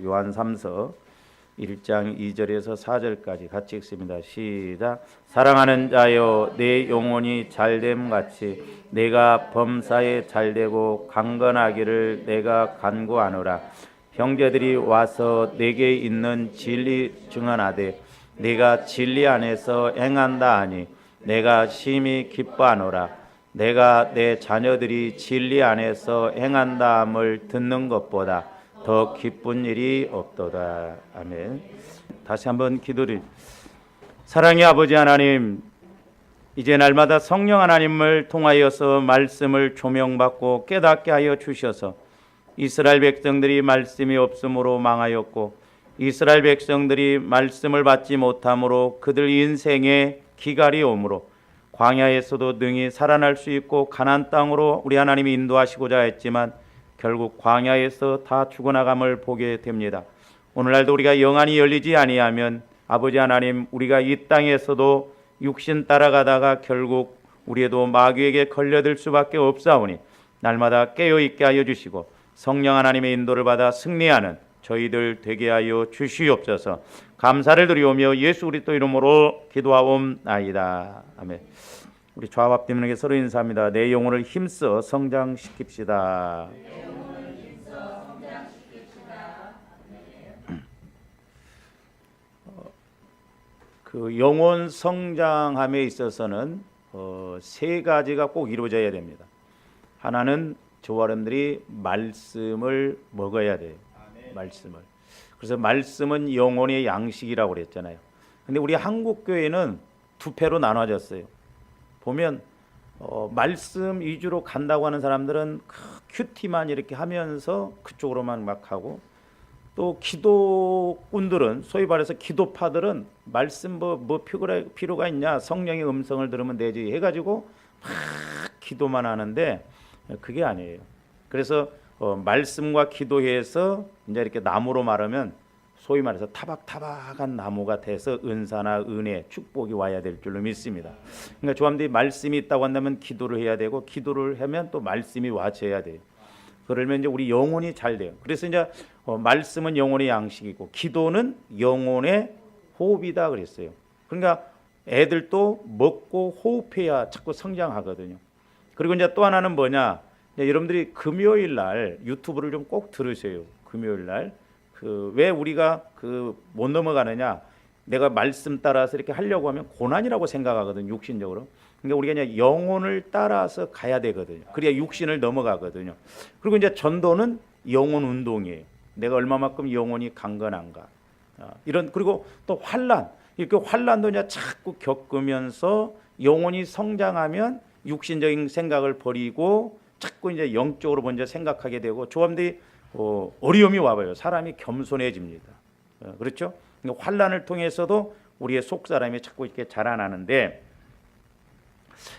요한 3서 1장 2절에서 4절까지 같이 읽습니다. 시작. 사랑하는 자여, 내 영혼이 잘됨 같이 내가 범사에 잘되고 강건하기를 내가 간구하노라. 형제들이 와서 내게 있는 진리 증언하되 내가 진리 안에서 행한다 하니 내가 심히 기뻐하노라. 내가 내 자녀들이 진리 안에서 행한다 함을 듣는 것보다 더 기쁜 일이 없도다. 아멘. 다시 한번 기도를. 사랑의 아버지 하나님, 이제 날마다 성령 하나님을 통하여서 말씀을 조명받고 깨닫게 하여 주셔서 이스라엘 백성들이 말씀이 없으므로 망하였고 이스라엘 백성들이 말씀을 받지 못함으로 그들 인생에 기갈이 오므로 광야에서도 능히 살아날 수 있고 가나안 땅으로 우리 하나님이 인도하시고자 했지만 결국 광야에서 다 죽어나감을 보게 됩니다. 오늘날도 우리가 영안이 열리지 아니하면 아버지 하나님, 우리가 이 땅에서도 육신 따라가다가 결국 우리도 마귀에게 걸려들 수밖에 없사오니 날마다 깨어있게 하여 주시고 성령 하나님의 인도를 받아 승리하는 저희들 되게 하여 주시옵소서. 감사를 드리오며 예수 그리스도 이름으로 기도하옵나이다. 아멘. 우리 좌우 앞뒤면에게 서로 인사합니다. 내 영혼을 힘써 성장시킵시다. 그 영혼 성장함에 있어서는 세 가지가 꼭 이루어져야 됩니다. 하나는 저와 여러분들이 말씀을 먹어야 돼요. 말씀을. 그래서 말씀은 영혼의 양식이라고 그랬잖아요. 근데 우리 한국 교회는 두 패로 나눠졌어요. 보면 말씀 위주로 간다고 하는 사람들은 큐티만 이렇게 하면서 그쪽으로만 막 하고, 또 기도꾼들은 소위 말해서 기도파들은 말씀 뭐 필요가 있냐, 성령의 음성을 들으면 되지 해가지고 막 기도만 하는데 그게 아니에요. 그래서 말씀과 기도해서 이제 이렇게 나무로 말하면 소위 말해서 타박타박한 나무가 돼서 은사나 은혜, 축복이 와야 될 줄로 믿습니다. 그러니까 조함들이 말씀이 있다고 한다면 기도를 해야 되고, 기도를 하면 또 말씀이 와줘야 돼요. 그러면 이제 우리 영혼이 잘 돼요. 그래서 이제 말씀은 영혼의 양식이고 기도는 영혼의 호흡이다 그랬어요. 그러니까 애들도 먹고 호흡해야 자꾸 성장하거든요. 그리고 이제 또 하나는 뭐냐? 이제 여러분들이 금요일 날 유튜브를 좀 꼭 들으세요. 금요일 날 왜 우리가 못 넘어가느냐? 내가 말씀 따라서 이렇게 하려고 하면 고난이라고 생각하거든요. 육신적으로. 그러니까 우리가 그냥 영혼을 따라서 가야 되거든요. 그래야 육신을 넘어가거든요. 그리고 이제 전도는 영혼 운동이에요. 내가 얼마만큼 영혼이 강건한가. 그리고 또 환난. 이렇게 환난도 이제 자꾸 겪으면서 영혼이 성장하면 육신적인 생각을 버리고 자꾸 이제 영적으로 먼저 생각하게 되고, 조함들이 어려움이 와봐요. 사람이 겸손해집니다. 그렇죠? 그러니까 환난을 통해서도 우리의 속 사람이 자꾸 이렇게 자라나는데,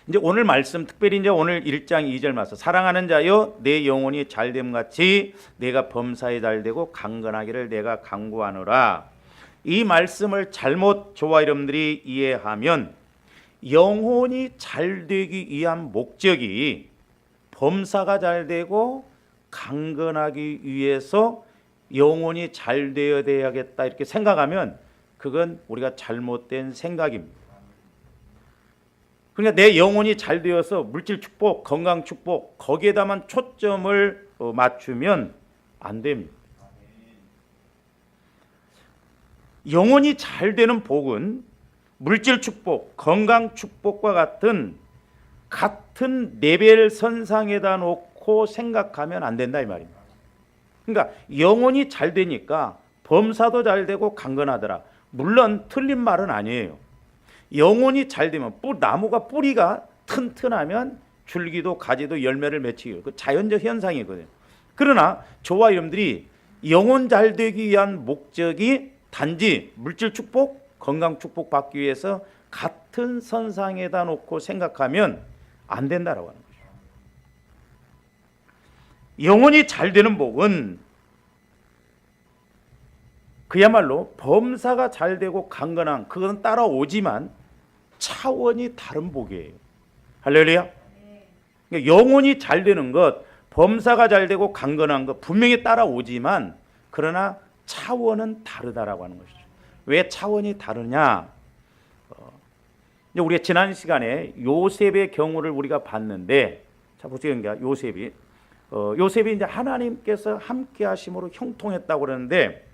이제 오늘 말씀, 특별히 이제 오늘 1장 2절 말씀, 사랑하는 자여, 내 영혼이 잘됨 같이 내가 범사에 잘되고 강건하기를 내가 간구하노라. 이 말씀을 잘못 저와 여러분들이 이해하면 영혼이 잘되기 위한 목적이 범사가 잘되고 강건하기 위해서 영혼이 잘되어야 되겠다 이렇게 생각하면 그건 우리가 잘못된 생각입니다. 그러니까 내 영혼이 잘 되어서 물질 축복, 건강 축복 거기에다만 초점을 맞추면 안 됩니다. 영혼이 잘 되는 복은 물질 축복, 건강 축복과 같은 레벨 선상에다 놓고 생각하면 안 된다 이 말입니다. 그러니까 영혼이 잘 되니까 범사도 잘 되고 강건하더라. 물론 틀린 말은 아니에요. 영혼이 잘 되면 나무가 뿌리가 튼튼하면 줄기도 가지도 열매를 맺히고 그 자연적 현상이거든요. 그러나 저와 여러분들이 영혼 잘 되기 위한 목적이 단지 물질 축복, 건강 축복 받기 위해서 같은 선상에다 놓고 생각하면 안 된다라고 하는 거죠. 영혼이 잘 되는 복은 그야말로 범사가 잘 되고 강건한, 그건 따라오지만 차원이 다른 복이에요. 할렐루야. 그러니까 영혼이 잘 되는 것, 범사가 잘 되고 강건한 것 분명히 따라오지만, 그러나 차원은 다르다라고 하는 것이죠. 왜 차원이 다르냐? 이제 우리가 지난 시간에 요셉의 경우를 우리가 봤는데, 자 보세요, 요셉이 이제 하나님께서 함께하심으로 형통했다고 그러는데,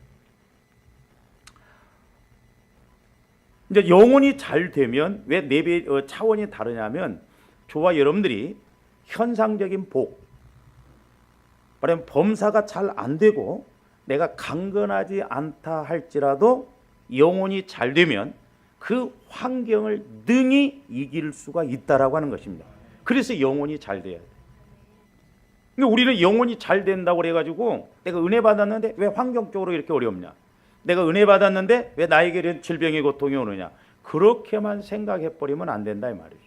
이제 영혼이 잘 되면 왜 네 배 차원이 다르냐면, 저와 여러분들이 현상적인 복, 말하면 범사가 잘 안 되고 내가 강건하지 않다 할지라도 영혼이 잘 되면 그 환경을 능히 이길 수가 있다라고 하는 것입니다. 그래서 영혼이 잘 돼야 돼. 근데 우리는 영혼이 잘 된다고 그래가지고 내가 은혜 받았는데 왜 환경적으로 이렇게 어렵냐? 내가 은혜 받았는데 왜 나에게 이런 질병의 고통이 오느냐? 그렇게만 생각해버리면 안 된다 이 말이죠.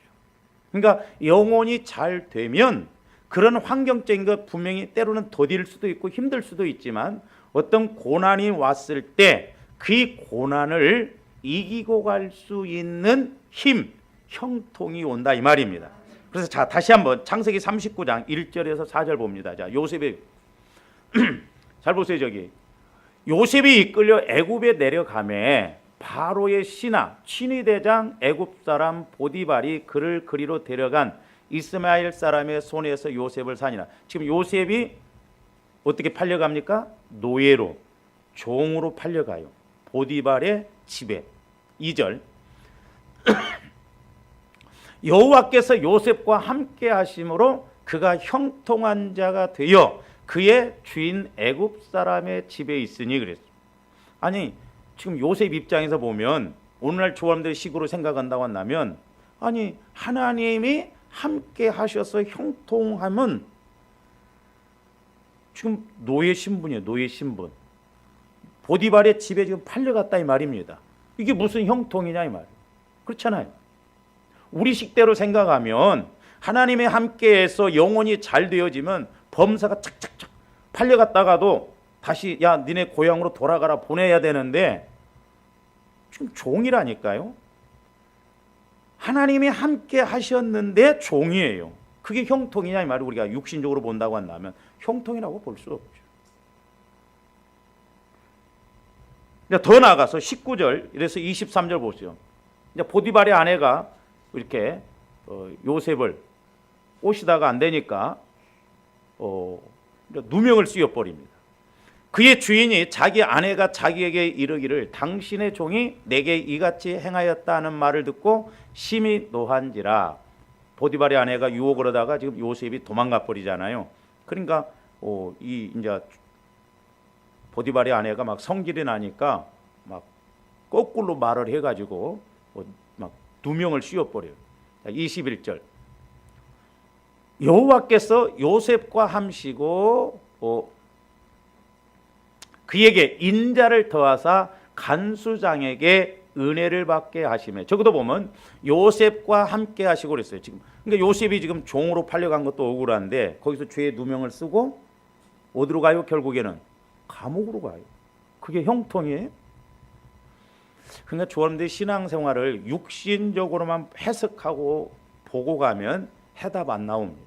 그러니까 영혼이 잘 되면 그런 환경적인 것 분명히 때로는 더딜 수도 있고 힘들 수도 있지만 어떤 고난이 왔을 때 그 고난을 이기고 갈 수 있는 힘, 형통이 온다 이 말입니다. 그래서 자 다시 한번 창세기 39장 1절에서 4절 봅니다. 자 요셉이 잘 보세요. 저기 요셉이 이끌려 애굽에 내려가매 바로의 신하 친위대장 애굽 사람 보디발이 그를 그리로 데려간 이스마엘 사람의 손에서 요셉을 사니라. 지금 요셉이 어떻게 팔려갑니까? 노예로, 종으로 팔려가요. 보디발의 집에. 2절 여호와께서 요셉과 함께 하심으로 그가 형통한 자가 되어 그의 주인 애굽 사람의 집에 있으니 그랬어. 아니 지금 요셉 입장에서 보면 오늘날 조합들의 식으로 생각한다고 한다면, 아니 하나님이 함께 하셔서 형통함은 지금 노예 신분이에요. 노예 신분. 보디발의 집에 지금 팔려갔다 이 말입니다. 이게 무슨 형통이냐 이 말이에요. 그렇잖아요. 우리 식대로 생각하면 하나님의 함께해서 영혼이 잘 되어지면 범사가 착착착 팔려갔다가도 다시 야 니네 고향으로 돌아가라 보내야 되는데 지금 종이라니까요. 하나님이 함께 하셨는데 종이에요. 그게 형통이냐 이 말을 우리가 육신적으로 본다고 한다면 형통이라고 볼 수 없죠. 더 나아가서 19절 이래서 23절 보세요. 이제 보디발의 아내가 이렇게 요셉을 꼬시다가 안 되니까 누명을 씌워버립니다. 그의 주인이 자기 아내가 자기에게 이르기를 당신의 종이 내게 이같이 행하였다 하는 말을 듣고 심히 노한지라. 보디발의 아내가 유혹을 하다가 지금 요셉이 도망가 버리잖아요. 그러니까 이 이제 보디발의 아내가 막 성질이 나니까 막 거꾸로 말을 해가지고 막 누명을 씌워버려요. 21절 여호와께서 요셉과 함시고 그에게 인자를 더하사 간수장에게 은혜를 받게 하시매. 저기도 보면 요셉과 함께 하시고 그랬어요. 지금 그러니까 요셉이 지금 종으로 팔려간 것도 억울한데 거기서 죄의 누명을 쓰고 어디로 가요? 결국에는 감옥으로 가요. 그게 형통이에요? 그러니까 조원들 신앙생활을 육신적으로만 해석하고 보고 가면 해답 안 나옵니다.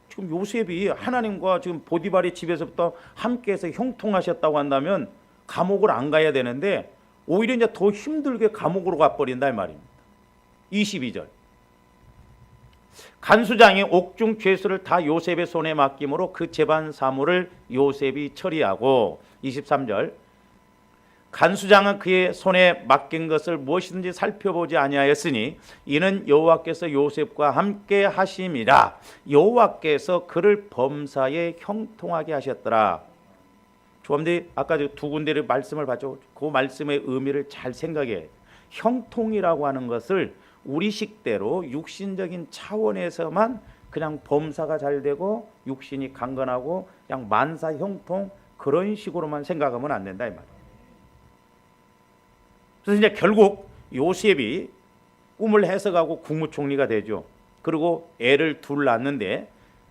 지금 요셉이 하나님과 지금 보디발의 집에서부터 함께해서 형통하셨다고 한다면 감옥을 안 가야 되는데 오히려 이제 더 힘들게 감옥으로 가버린다 이 말입니다. 22절 간수장이 옥중 죄수를 다 요셉의 손에 맡김으로 그 재반 사물을 요셉이 처리하고 23절 간수장은 그의 손에 맡긴 것을 무엇이든지 살펴보지 아니하였으니 이는 여호와께서 요셉과 함께 하심이라. 여호와께서 그를 범사에 형통하게 하셨더라. 조함들이 아까 두 군데를 말씀을 봤죠. 그 말씀의 의미를 잘 생각해. 형통이라고 하는 것을 우리 식대로 육신적인 차원에서만 그냥 범사가 잘 되고 육신이 강건하고 그냥 만사 형통 그런 식으로만 생각하면 안 된다 이 말이에요. 그래서 이제 결국 요셉이 꿈을 해석하고 국무총리가 되죠. 그리고 애를 둘 낳는데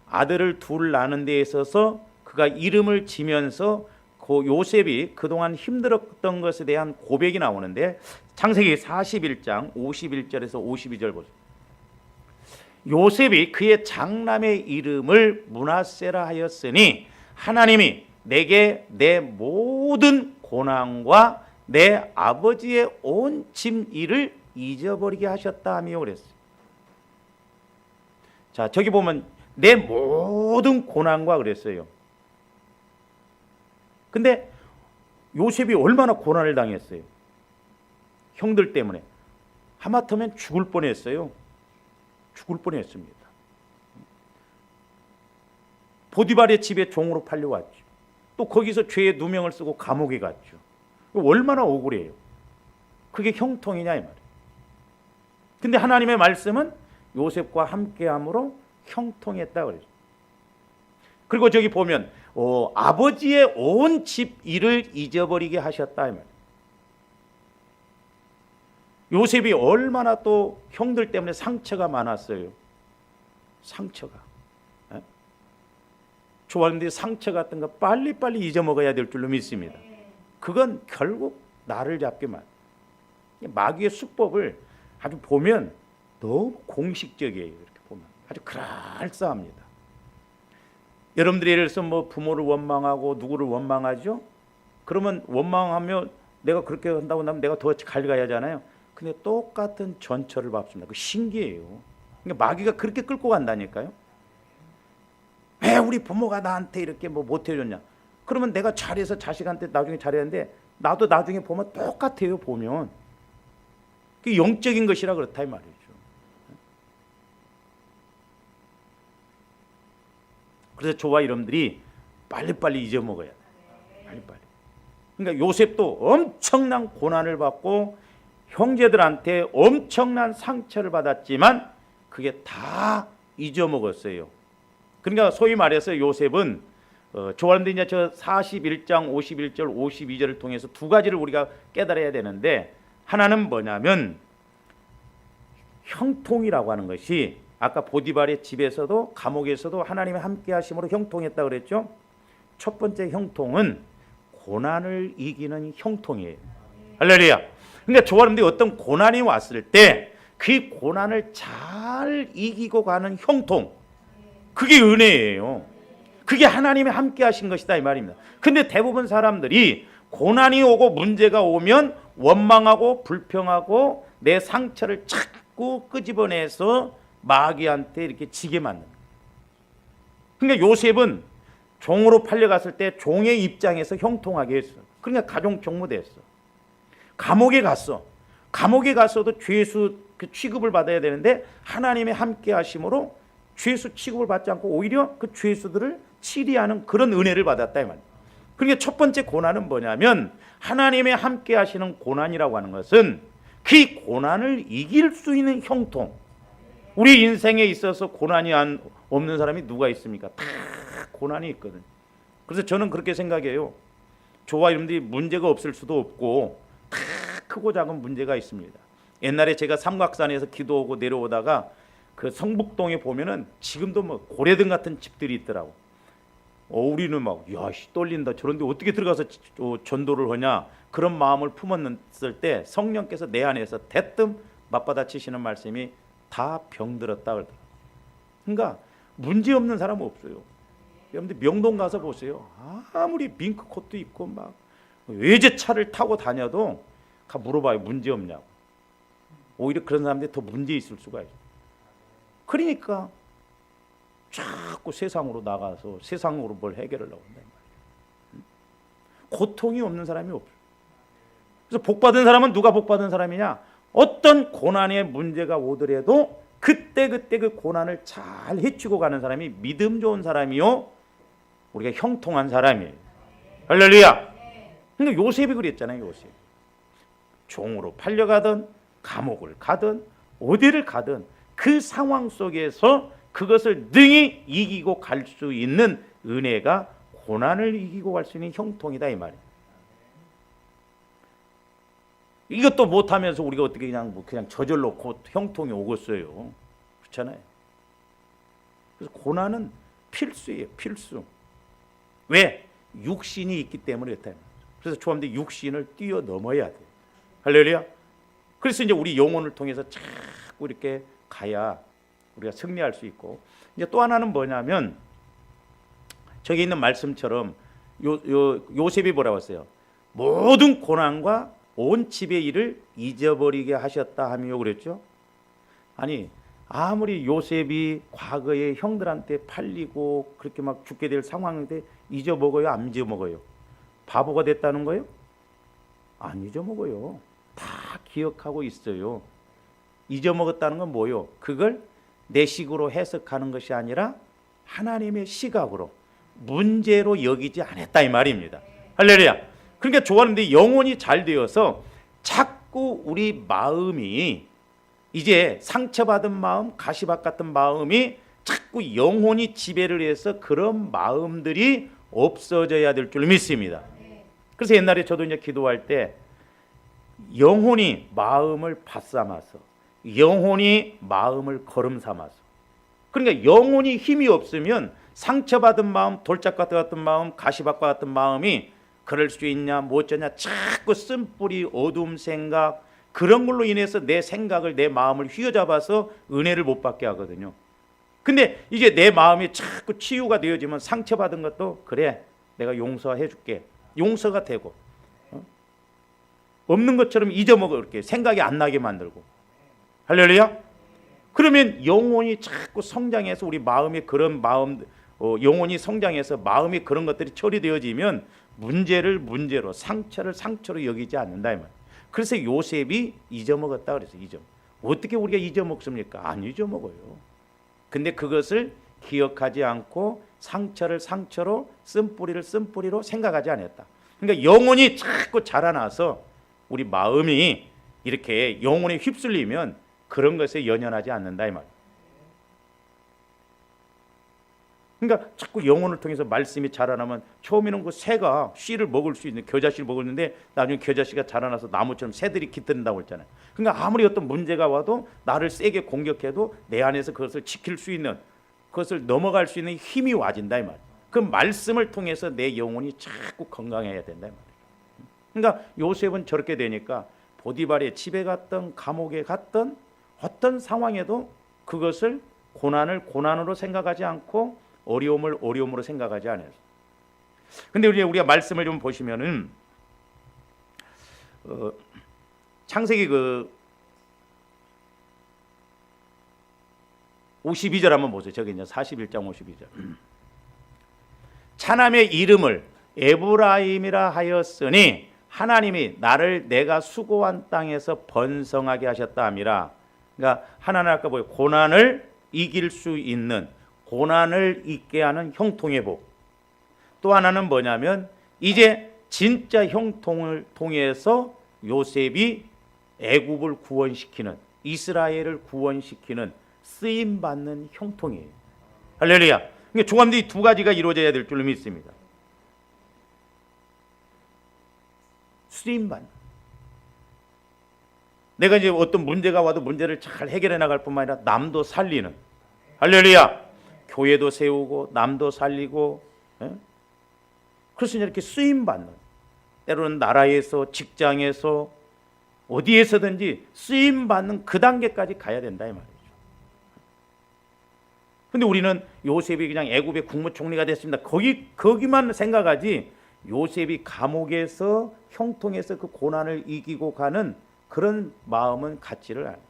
아들을 둘 낳는 데 있어서 그가 이름을 지면서 그 요셉이 그동안 힘들었던 것에 대한 고백이 나오는데 창세기 41장 51절에서 52절 보세요. 요셉이 그의 장남의 이름을 므낫세라 하였으니 하나님이 내게 내 모든 고난과 내 아버지의 온 짐 일을 잊어버리게 하셨다 하며 그랬어요. 자, 저기 보면 내 모든 고난과 그랬어요. 근데 요셉이 얼마나 고난을 당했어요. 형들 때문에. 하마터면 죽을 뻔했어요. 죽을 뻔했습니다. 보디발의 집에 종으로 팔려왔죠. 또 거기서 죄의 누명을 쓰고 감옥에 갔죠. 얼마나 억울해요. 그게 형통이냐 이 말이에요. 근데 하나님의 말씀은 요셉과 함께함으로 형통했다 그랬어요. 그리고 저기 보면 아버지의 온 집 일을 잊어버리게 하셨다 이 말이에요. 요셉이 얼마나 또 형들 때문에 상처가 많았어요. 상처가. 조아님들이 상처 같은 거 빨리빨리 잊어먹어야 될 줄로 믿습니다. 그건 결국 나를 잡게만. 마귀의 수법을 아주 보면 너무 공식적이에요. 이렇게 보면 아주 그럴싸합니다. 여러분들이 예를 들어서 뭐 부모를 원망하고 누구를 원망하죠? 그러면 원망하면 내가 그렇게 한다고 하면 내가 더 갈가야 하잖아요. 근데 똑같은 전철을 밟습니다. 그 신기해요. 그러니까 마귀가 그렇게 끌고 간다니까요. 왜 우리 부모가 나한테 이렇게 뭐 못해줬냐? 그러면 내가 잘해서 자식한테 나중에 잘했는데 나도 나중에 보면 똑같아요. 보면 그 영적인 것이라 그렇다 이 말이죠. 그래서 저와 여러분들이 빨리빨리 잊어먹어야 돼. 빨리빨리. 그러니까 요셉도 엄청난 고난을 받고 형제들한테 엄청난 상처를 받았지만 그게 다 잊어먹었어요. 그러니까 소위 말해서 요셉은 조아람들 이제 저 41장 51절 52절을 통해서 두 가지를 우리가 깨달아야 되는데, 하나는 뭐냐면 형통이라고 하는 것이 아까 보디발의 집에서도 감옥에서도 하나님의 함께 하심으로 형통했다 그랬죠. 첫 번째 형통은 고난을 이기는 형통이에요. 할렐루야. 그러니까 조아람들이 어떤 고난이 왔을 때 그 고난을 잘 이기고 가는 형통, 그게 은혜예요. 그게 하나님의 함께 하신 것이다 이 말입니다. 근데 대부분 사람들이 고난이 오고 문제가 오면 원망하고 불평하고 내 상처를 자꾸 끄집어내서 마귀한테 이렇게 지게 만듭니다. 그러니까 요셉은 종으로 팔려갔을 때 종의 입장에서 형통하게 했어. 그러니까 가족 종무됐어. 감옥에 갔어. 감옥에 가서도 죄수 그 취급을 받아야 되는데 하나님의 함께 하심으로 죄수 취급을 받지 않고 오히려 그 죄수들을 치리하는 그런 은혜를 받았다 이 말이에요. 그러니까 첫 번째 고난은 뭐냐면 하나님의 함께 하시는 고난이라고 하는 것은 그 고난을 이길 수 있는 형통. 우리 인생에 있어서 고난이 없는 사람이 누가 있습니까? 다 고난이 있거든. 그래서 저는 그렇게 생각해요. 저와 여러분들이 문제가 없을 수도 없고 다 크고 작은 문제가 있습니다. 옛날에 제가 삼각산에서 기도하고 내려오다가 그 성북동에 보면은 지금도 뭐 고래등 같은 집들이 있더라고. 우리는 막 야씨 떨린다. 저런데 어떻게 들어가서 전도를 하냐 그런 마음을 품었을 때 성령께서 내 안에서 대뜸 맞받아치시는 말씀이 다 병들었다 그러더라고. 그러니까 문제 없는 사람은 없어요. 여러분들 명동 가서 보세요. 아무리 밍크 코트 입고 막 외제차를 타고 다녀도 가 물어봐요. 문제 없냐고. 오히려 그런 사람들이 더 문제 있을 수가 있어요. 그러니까 자꾸 세상으로 나가서 세상으로 뭘 해결하려고 한다. 고통이 없는 사람이 없어요. 그래서 복받은 사람은 누가 복받은 사람이냐? 어떤 고난의 문제가 오더라도 그때 그 고난을 잘 헤치고 가는 사람이 믿음 좋은 사람이요, 우리가 형통한 사람이에요. 할렐루야. 근데 요셉이 그랬잖아요. 요셉 종으로 팔려가든 감옥을 가든 어디를 가든 그 상황 속에서 그것을 능히 이기고 갈 수 있는 은혜가 고난을 이기고 갈 수 있는 형통이다 이 말이에요. 이것도 못하면서 우리가 어떻게 그냥 저절로 곧 형통이 오겠어요. 그렇잖아요. 그래서 고난은 필수예요. 필수. 왜? 육신이 있기 때문에 그렇다. 그래서 조합대 육신을 뛰어넘어야 돼요. 할렐루야. 그래서 이제 우리 영혼을 통해서 자꾸 이렇게 가야 우리가 승리할 수 있고, 이제 또 하나는 뭐냐면 저기 있는 말씀처럼 요셉이 뭐라고 했어요? 모든 고난과 온 집의 일을 잊어버리게 하셨다 하며 그랬죠. 아니 아무리 요셉이 과거에 형들한테 팔리고 그렇게 막 죽게 될 상황인데 잊어먹어요? 안 잊어먹어요? 바보가 됐다는 거예요? 안 잊어먹어요. 다 기억하고 있어요. 잊어먹었다는 건 뭐요? 그걸 내 식으로 해석하는 것이 아니라 하나님의 시각으로 문제로 여기지 않았다 이 말입니다. 할렐루야. 그러니까 좋아하는데 영혼이 잘 되어서 자꾸 우리 마음이 이제 상처받은 마음, 가시밭 같은 마음이 자꾸 영혼이 지배를 해서 그런 마음들이 없어져야 될 줄 믿습니다. 그래서 옛날에 저도 이제 기도할 때 영혼이 마음을 밭삼아서 영혼이 마음을 걸음 삼아서 그러니까 영혼이 힘이 없으면 상처받은 마음, 돌짝밭 같은 마음, 가시밭과 같은 마음이 그럴 수 있냐 뭐 어쩌냐 자꾸 쓴뿌리 어두움 생각 그런 걸로 인해서 내 생각을 내 마음을 휘어잡아서 은혜를 못 받게 하거든요. 근데 이제 내 마음이 자꾸 치유가 되어지면 상처받은 것도 그래 내가 용서해 줄게 용서가 되고 없는 것처럼 잊어먹어 이렇게 생각이 안 나게 만들고 할렐루야. 그러면 영혼이 자꾸 성장해서 우리 마음에 그런 마음 영혼이 성장해서 마음에 그런 것들이 처리되어지면 문제를 문제로 상처를 상처로 여기지 않는다 이 말. 그래서 요셉이 잊어먹었다 그래서 어떻게 우리가 잊어먹습니까? 안 잊어먹어요. 근데 그것을 기억하지 않고 상처를 상처로 쓴뿌리를 쓴뿌리로 생각하지 않았다. 그러니까 영혼이 자꾸 자라나서 우리 마음이 이렇게 영혼에 휩쓸리면 그런 것에 연연하지 않는다 이 말. 그러니까 자꾸 영혼을 통해서 말씀이 자라나면 처음에는 그 새가 씨를 먹을 수 있는 겨자씨를 먹었는데 나중에 겨자씨가 자라나서 나무처럼 새들이 깃든다고 했잖아요. 그러니까 아무리 어떤 문제가 와도 나를 세게 공격해도 내 안에서 그것을 지킬 수 있는 그것을 넘어갈 수 있는 힘이 와진다 이 말. 그 말씀을 통해서 내 영혼이 자꾸 건강해야 된다 이 말. 그러니까 요셉은 저렇게 되니까 보디발의 집에 갔던 감옥에 갔던 어떤 상황에도 그것을 고난을 고난으로 생각하지 않고 어려움을 어려움으로 생각하지 않아요. 근데 우리가 말씀을 좀 보시면은 창세기 52절 한번 보세요. 저기 이제 41장 52절. 차남의 이름을 에브라임이라 하였으니 하나님이 나를 내가 수고한 땅에서 번성하게 하셨다 함이라. 그러니까 하나는 아까 보여 고난을 이길 수 있는 고난을 잊게 하는 형통의 복. 또 하나는 뭐냐면 이제 진짜 형통을 통해서 요셉이 애굽을 구원시키는 이스라엘을 구원시키는 쓰임 받는 형통이에요. 할렐루야. 그러니까 종합적으로 이 두 가지가 이루어져야 될 줄로 믿습니다. 쓰임 받는. 내가 이제 어떤 문제가 와도 문제를 잘 해결해 나갈 뿐만 아니라 남도 살리는. 할렐루야. 교회도 세우고 남도 살리고 그래서 이렇게 쓰임받는 때로는 나라에서 직장에서 어디에서든지 쓰임받는 그 단계까지 가야 된다 이 말이죠. 근데 우리는 요셉이 그냥 애굽의 국무총리가 됐습니다. 거기만 생각하지 요셉이 감옥에서 형통해서 그 고난을 이기고 가는 그런 마음은 갖지를 않아요.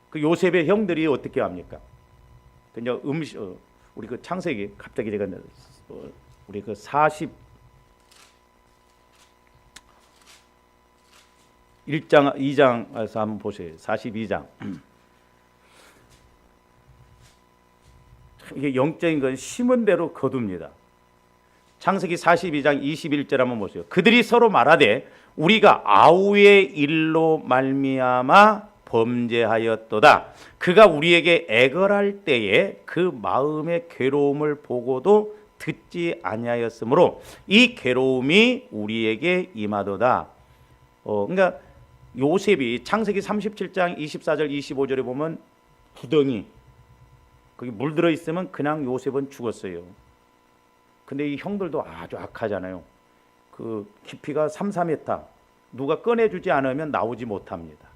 그 요셉의 형들이 어떻게 합니까? 이제 우리 그 창세기 갑자기 제가 우리 그 41장 2장에서 한번 보세요. 42장. 이게 영적인 건 심은 대로 거둡니다. 창세기 42장 21절 한번 보세요. 그들이 서로 말하되 우리가 아우의 일로 말미암아 범죄하였도다. 그가 우리에게 애걸할 때에 그 마음의 괴로움을 보고도 듣지 아니하였으므로 이 괴로움이 우리에게 임하도다. 그러니까 요셉이 창세기 37장 24절 25절에 보면 구덩이 거기 물들어 있으면 그냥 요셉은 죽었어요. 근데 이 형들도 아주 악하잖아요. 그 깊이가 3, 4m 누가 꺼내주지 않으면 나오지 못합니다.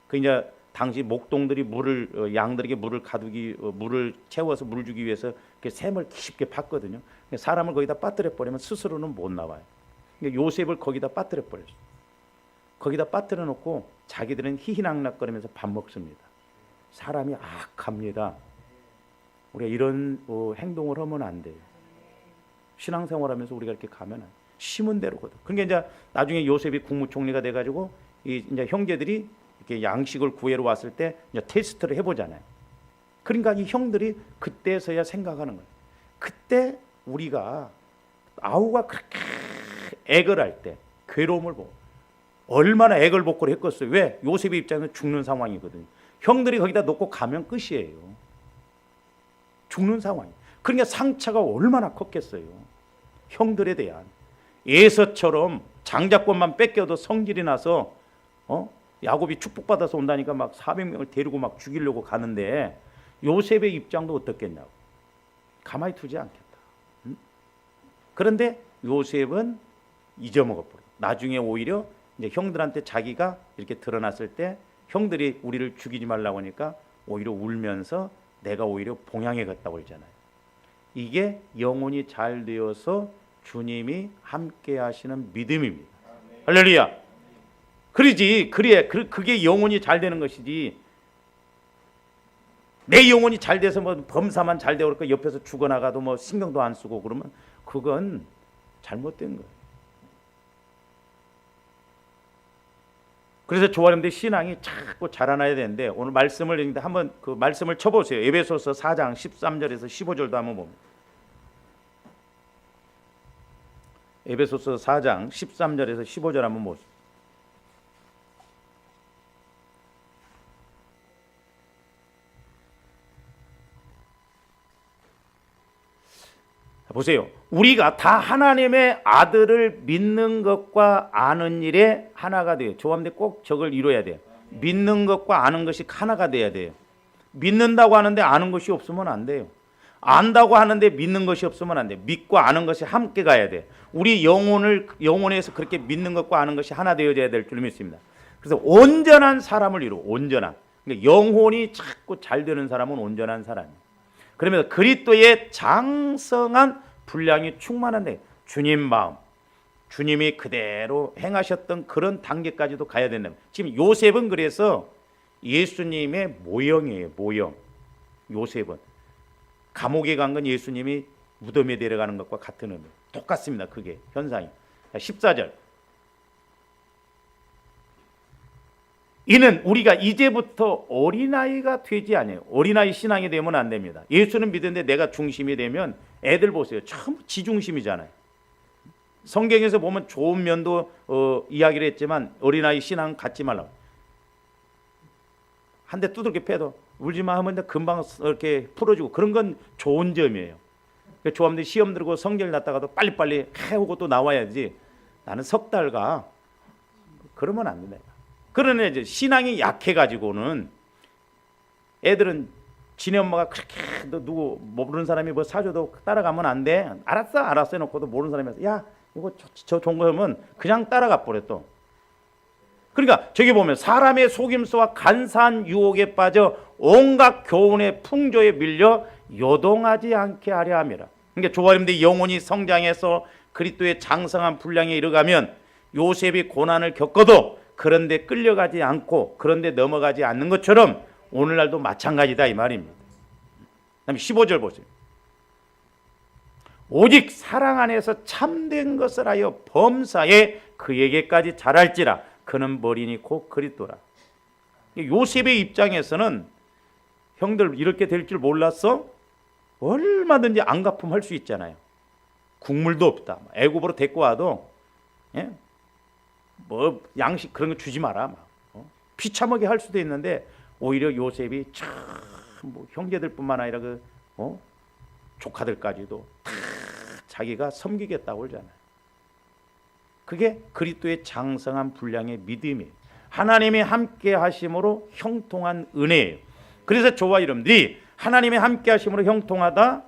그 이제 당시 목동들이 물을 양들에게 물을 가두기 물을 채워서 물을 주기 위해서 샘을 깊게 팠거든요. 사람을 거기다 빠뜨려 버리면 스스로는 못 나와요. 요셉을 거기다 빠뜨려 버렸어요. 거기다 빠뜨려 놓고 자기들은 희희낙낙거리면서 밥 먹습니다. 사람이 악합니다. 우리가 이런 행동을 하면 안 돼요. 신앙생활하면서 우리가 이렇게 가면 심은 대로거든. 그러니까 이제 나중에 요셉이 국무총리가 돼가지고 이제 형제들이 이렇게 양식을 구해러 왔을 때 이제 테스트를 해보잖아요. 그러니까 이 형들이 그때서야 생각하는 거예요. 그때 우리가 아우가 그렇게 액을 할 때 괴로움을 보고 얼마나 액을 복구를 했겠어요. 왜? 요셉의 입장에서 죽는 상황이거든요. 형들이 거기다 놓고 가면 끝이에요. 죽는 상황이에요. 그러니까 상처가 얼마나 컸겠어요. 형들에 대한 에서처럼 장자권만 뺏겨도 성질이 나서 야곱이 축복받아서 온다니까 막 400명을 데리고 막 죽이려고 가는데 요셉의 입장도 어떻겠냐고. 가만히 두지 않겠다. 그런데 요셉은 잊어먹어버려. 나중에 오히려 이제 형들한테 자기가 이렇게 드러났을 때 형들이 우리를 죽이지 말라고 하니까 오히려 울면서 내가 오히려 봉양해 갔다고 그러잖아요. 이게 영혼이 잘 되어서 주님이 함께 하시는 믿음입니다. 할렐루야. 그러지. 그게 영혼이 잘 되는 것이지. 내 영혼이 잘 돼서 뭐 범사만 잘 되고 그러니까 옆에서 죽어나가도 뭐 신경도 안 쓰고 그러면 그건 잘못된 거예요. 그래서 조아님들 신앙이 자꾸 자라나야 되는데 오늘 말씀을 읽는데 한번 그 말씀을 쳐보세요. 에베소서 4장 13절에서 15절도 한번 봅니다. 에베소서 4장 13절에서 15절 한번 보세요. 보세요. 우리가 다 하나님의 아들을 믿는 것과 아는 일에 하나가 돼요. 조합대 꼭 저걸 이뤄야 돼요. 믿는 것과 아는 것이 하나가 돼야 돼요. 믿는다고 하는데 아는 것이 없으면 안 돼요. 안다고 하는데 믿는 것이 없으면 안 돼요. 믿고 아는 것이 함께 가야 돼요. 우리 영혼에서 그렇게 믿는 것과 아는 것이 하나 되어져야 될 줄 믿습니다. 그래서 온전한 사람을 이루어 온전한. 그러니까 영혼이 자꾸 잘 되는 사람은 온전한 사람이에요. 그러면서 그리스도의 장성한 분량이 충만한데 주님 마음, 주님이 그대로 행하셨던 그런 단계까지도 가야 된다. 지금 요셉은 그래서 예수님의 모형이에요. 모형. 요셉은 감옥에 간 건 예수님이 무덤에 데려가는 것과 같은 의미. 똑같습니다. 그게 현상이. 14절. 이는 우리가 이제부터 어린아이가 되지 아니에요. 어린아이 신앙이 되면 안 됩니다. 예수는 믿는데 내가 중심이 되면 애들 보세요. 전부 지중심이잖아요. 성경에서 보면 좋은 면도 이야기를 했지만 어린아이 신앙 갖지 말라고. 한 대 두들겨 패도 울지마 하면 금방 이렇게 풀어주고 그런 건 좋은 점이에요. 조합들 시험 들고 성경을 갖다가도 빨리빨리 해오고 또 나와야지. 나는 석 달 가. 그러면 안 된다. 그러나 이제 신앙이 약해가지고는 애들은 지네 엄마가 그렇게 누구 모르는 사람이 뭐 사줘도 따라가면 안 돼. 알았어 해놓고도 모르는 사람이 야 이거 저 좋은 거 하면 그냥 따라가 버려 또. 그러니까 저기 보면 사람의 속임수와 간사한 유혹에 빠져 온갖 교훈의 풍조에 밀려 요동하지 않게 하려 함이라. 그러니까 조아님들이 영혼이 성장해서 그리스도의 장성한 분량에 이르가면 요셉이 고난을 겪어도 그런데 끌려가지 않고 그런데 넘어가지 않는 것처럼 오늘날도 마찬가지다 이 말입니다. 그다음에 15절 보세요. 오직 사랑 안에서 참된 것을 하여 범사에 그에게까지 자랄지라 그는 머리니 곧 그리스도라. 요셉의 입장에서는 형들 이렇게 될 줄 몰랐어? 얼마든지 안갚음할 수 있잖아요. 국물도 없다. 애굽으로 데리고 와도 뭐 양식 그런 거 주지 마라. 피차먹게 할 수도 있는데 오히려 요셉이 참 뭐 형제들뿐만 아니라 조카들까지도 다 자기가 섬기겠다고 그러잖아요. 그게 그리스도의 장성한 분량의 믿음이에요. 하나님이 함께 하심으로 형통한 은혜예요. 그래서 저와 여러분들이 하나님이 함께 하심으로 형통하다.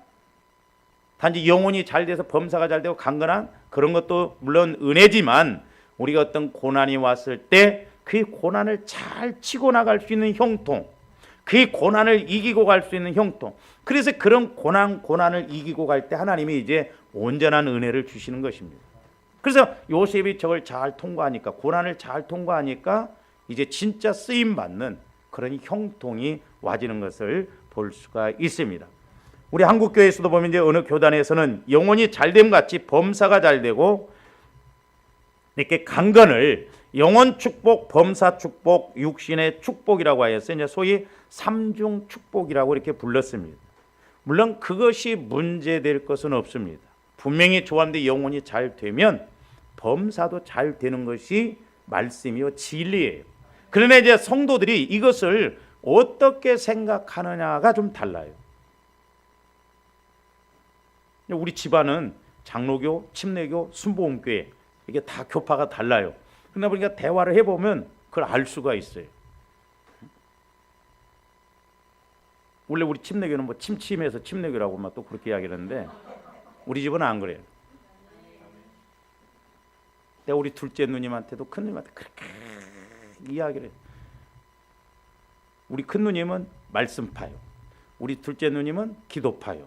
단지 영혼이 잘 돼서 범사가 잘 되고 강건한 그런 것도 물론 은혜지만 우리가 어떤 고난이 왔을 때 그 고난을 잘 치고 나갈 수 있는 형통, 그 고난을 이기고 갈 수 있는 형통. 그래서 그런 고난을 이기고 갈 때 하나님이 이제 온전한 은혜를 주시는 것입니다. 그래서 요셉이 저걸 잘 통과하니까, 고난을 잘 통과하니까 이제 진짜 쓰임 받는 그런 형통이 와지는 것을 볼 수가 있습니다. 우리 한국교회에서도 보면 이제 어느 교단에서는 영혼이 잘됨 같이 범사가 잘되고, 이렇게 강건을 영혼 축복, 범사 축복, 육신의 축복이라고 하여서 이제 소위 삼중 축복이라고 이렇게 불렀습니다. 물론 그것이 문제될 것은 없습니다. 분명히 조합대 영혼이 잘 되면 범사도 잘 되는 것이 말씀이요 진리예요. 그러나 이제 성도들이 이것을 어떻게 생각하느냐가 좀 달라요. 우리 집안은 장로교, 침례교, 순복음교회 이게 다 교파가 달라요. 그러다 보니까 대화를 해보면 그걸 알 수가 있어요. 원래 우리 침례교는 뭐 침침해서 침례교라고 막 또 그렇게 이야기하는데 우리 집은 안 그래요. 내가 우리 둘째 누님한테도 큰 누님한테 그렇게 이야기를 해요. 우리 큰 누님은 말씀파요. 우리 둘째 누님은 기도파요.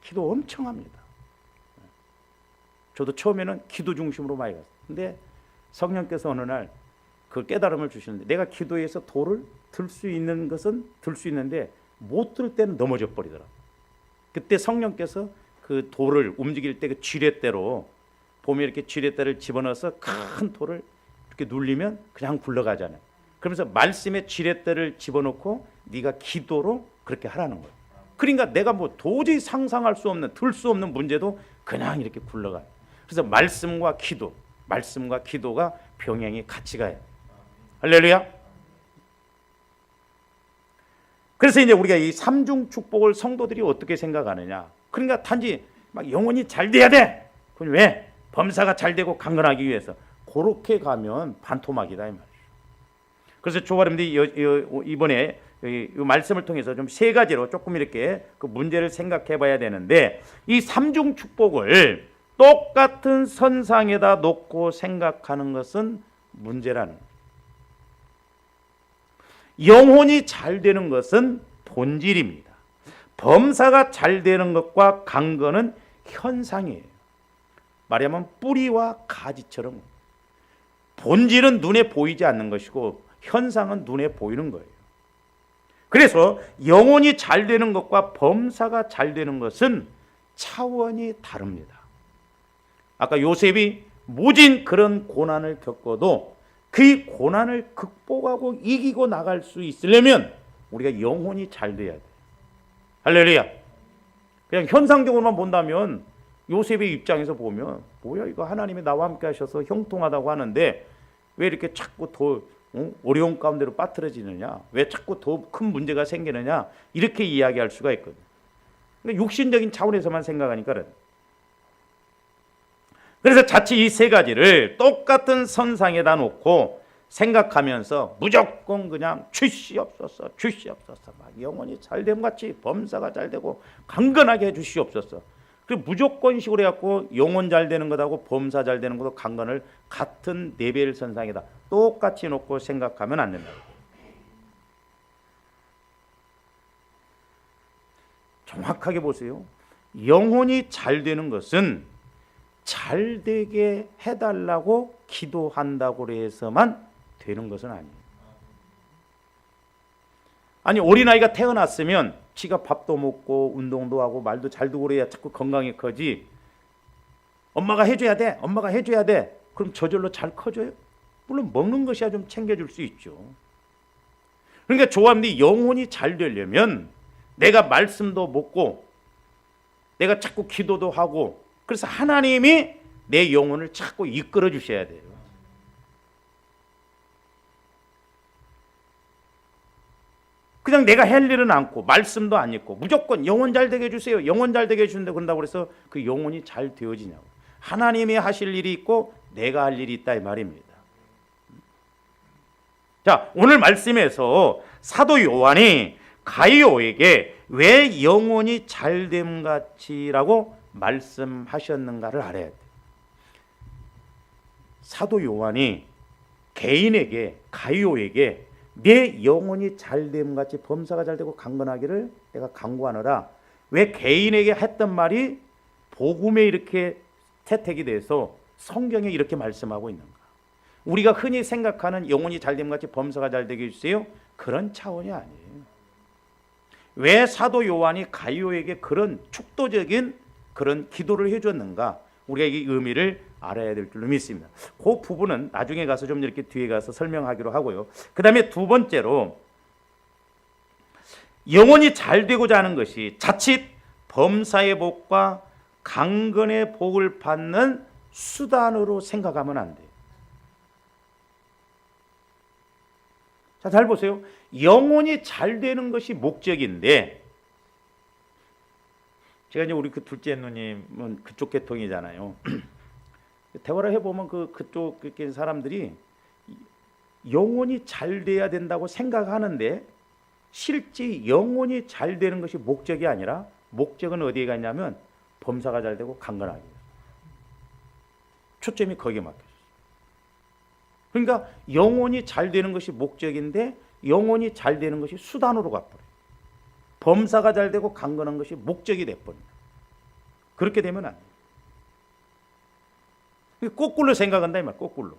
기도 엄청 합니다. 저도 처음에는 기도 중심으로 많이 갔어요. 근데 성령께서 어느 날 그 깨달음을 주시는데, 내가 기도해서 돌을 들 수 있는 것은 들 수 있는데 못 들 때는 넘어져 버리더라. 그때 성령께서 그 돌을 움직일 때 그 쥐렛대로 보면 이렇게 쥐렛대를 집어넣어서 큰 돌을 이렇게 눌리면 그냥 굴러가잖아요. 그러면서 말씀에 쥐렛대를 집어넣고 네가 기도로 그렇게 하라는 거예요. 그러니까 내가 뭐 도저히 상상할 수 없는, 들 수 없는 문제도 그냥 이렇게 굴러가요. 그래서 말씀과 기도가 병행이 같이 가요. 할렐루야. 그래서 이제 우리가 이 삼중 축복을 성도들이 어떻게 생각하느냐. 그러니까 단지 막 영혼이 잘 돼야 돼. 그럼 왜? 범사가 잘 되고 강건하기 위해서. 그렇게 가면 반토막이다 이 말이에요. 그래서 조가림들이 이번에 이 말씀을 통해서 좀 세 가지로 조금 이렇게 그 문제를 생각해 봐야 되는데, 이 삼중 축복을 똑같은 선상에다 놓고 생각하는 것은 문제라는 거예요. 영혼이 잘 되는 것은 본질입니다. 범사가 잘 되는 것과 강건은 현상이에요. 말하자면 뿌리와 가지처럼 본질은 눈에 보이지 않는 것이고 현상은 눈에 보이는 거예요. 그래서 영혼이 잘 되는 것과 범사가 잘 되는 것은 차원이 다릅니다. 아까 요셉이 모진 그런 고난을 겪어도 그 고난을 극복하고 이기고 나갈 수 있으려면 우리가 영혼이 잘 돼야 돼요. 할렐루야. 그냥 현상적으로만 본다면 요셉의 입장에서 보면 뭐야 이거 하나님이 나와 함께 하셔서 형통하다고 하는데 왜 이렇게 자꾸 더 어려운 가운데로 빠뜨려지느냐, 왜 자꾸 더 큰 문제가 생기느냐, 이렇게 이야기할 수가 있거든요. 그러니까 육신적인 차원에서만 생각하니까 그래. 그래서 자칫 이 세 가지를 똑같은 선상에다 놓고 생각하면서 무조건 그냥 주시옵소서, 주시옵소서, 막 영혼이 잘됨 같이 범사가 잘 되고 강건하게 해주시옵소서. 그리고 무조건식으로 해갖고 영혼 잘 되는 것하고 범사 잘 되는 것도 강건을 같은 레벨 선상에다 똑같이 놓고 생각하면 안 된다. 정확하게 보세요. 영혼이 잘 되는 것은 잘 되게 해달라고 기도한다고 해서만 되는 것은 아니에요. 아니 어린아이가 태어났으면 지가 밥도 먹고 운동도 하고 말도 잘 듣고 그래야 자꾸 건강히 커지. 엄마가 해줘야 돼, 엄마가 해줘야 돼. 그럼 저절로 잘 커져요? 물론 먹는 것이야 좀 챙겨줄 수 있죠. 그러니까 조합이 영혼이 잘 되려면 내가 말씀도 먹고 내가 자꾸 기도도 하고, 그래서 하나님이 내 영혼을 자꾸 이끌어 주셔야 돼요. 그냥 내가 할 일은 않고 말씀도 안 읽고 무조건 영혼 잘 되게 해주세요, 영혼 잘 되게 해주는데 그런다고 해서 그 영혼이 잘 되어지냐고. 하나님이 하실 일이 있고 내가 할 일이 있다 이 말입니다. 자, 오늘 말씀에서 사도 요한이 가이오에게 왜 영혼이 잘됨 같이라고 말씀하셨는가를 알아야 돼요. 사도 요한이 개인에게, 가이오에게 내 영혼이 잘됨 같이 범사가 잘되고 강건하기를 내가 간구하노라, 왜 개인에게 했던 말이 복음에 이렇게 채택이 돼서 성경에 이렇게 말씀하고 있는가? 우리가 흔히 생각하는 영혼이 잘됨 같이 범사가 잘되게 해주세요, 그런 차원이 아니에요. 왜 사도 요한이 가이오에게 그런 축도적인 그런 기도를 해줬는가? 우리가 이 의미를 알아야 될 줄로 믿습니다. 그 부분은 나중에 가서 좀 이렇게 뒤에 가서 설명하기로 하고요. 그 다음에 두 번째로, 영혼이 잘 되고자 하는 것이 자칫 범사의 복과 강건의 복을 받는 수단으로 생각하면 안 돼요. 자, 잘 보세요. 영혼이 잘 되는 것이 목적인데, 제가 이제 우리 그 둘째 누님은 그쪽 계통이잖아요. 대화를 해보면 그쪽 사람들이 영혼이 잘 돼야 된다고 생각하는데, 실제 영혼이 잘 되는 것이 목적이 아니라 목적은 어디에 갔냐면 범사가 잘 되고 강건하게. 초점이 거기에 막혀있어요. 그러니까 영혼이 잘 되는 것이 목적인데 영혼이 잘 되는 것이 수단으로 가버려요. 범사가 잘 되고 강건한 것이 목적이 돼버립니다. 그렇게 되면 안 돼요. 거꾸로 생각한다 이 말, 거꾸로.